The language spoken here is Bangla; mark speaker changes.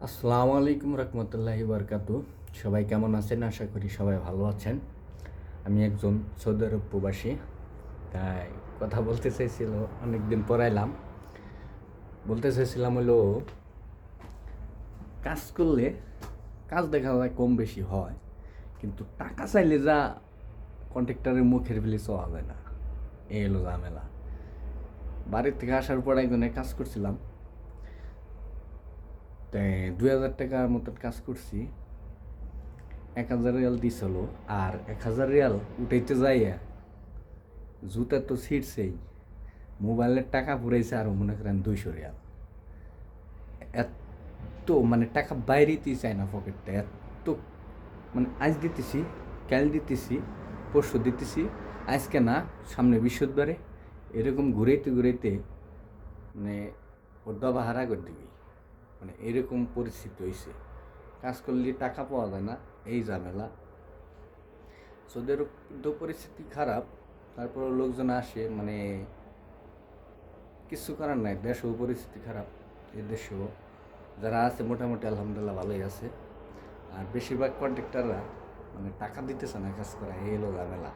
Speaker 1: আসসালামু আলাইকুম রহমতুল্লাহি বারকাতু। সবাই কেমন আছেন? আশা করি সবাই ভালো আছেন। আমি একজন সৌদি আরব প্রবাসী, তাই কথা বলতে চাইছিল, অনেক দিন পড়াইলাম। বলতে চাইছিলাম হলো, কাজ করলে কাজ দেখা যায় কম বেশি হয়, কিন্তু টাকা চাইলে যা কন্ট্রাক্টরের মুখের বিলি চাওয়া যায় না, এই হলো ঝামেলা। বাড়ির থেকে আসার পর একজনের কাজ করছিলাম, তাই 2,000 টাকার মতন কাজ করছি। 1,000 রিয়াল দিছিল, আর 1,000 রিয়াল উঠাইতে যাইয়া জুতা তো ছিঁড়ছেই, মোবাইলের টাকা পুরাইছে আরও মনে করেন 200 রিয়াল। এত মানে টাকা বাইরেতেই চায় না পকেটটা, এত মানে আজ দিতেছি, কাল দিতেছি, পরশু দিতেছি, আজকে না, সামনে বৃহস্পতিবারে, এরকম ঘুরাইতে ঘুরাইতে মানে ওর দবা হারা করে দিবি, মানে এরকম পরিস্থিতি হয়েছে। কাজ করলে টাকা পাওয়া যায় না, এই ঝামেলা। ওদের তো পরিস্থিতি খারাপ, তারপর লোকজন আসে, মানে কিছু করার নাই, দেশও পরিস্থিতি খারাপ। এই দেশেও যারা আছে মোটামুটি আলহামদুলিল্লাহ ভালোই আছে, আর বেশিরভাগ কন্ট্রাক্টররা মানে টাকা দিতেছে না কাজ করা, এই হলো ঝামেলা।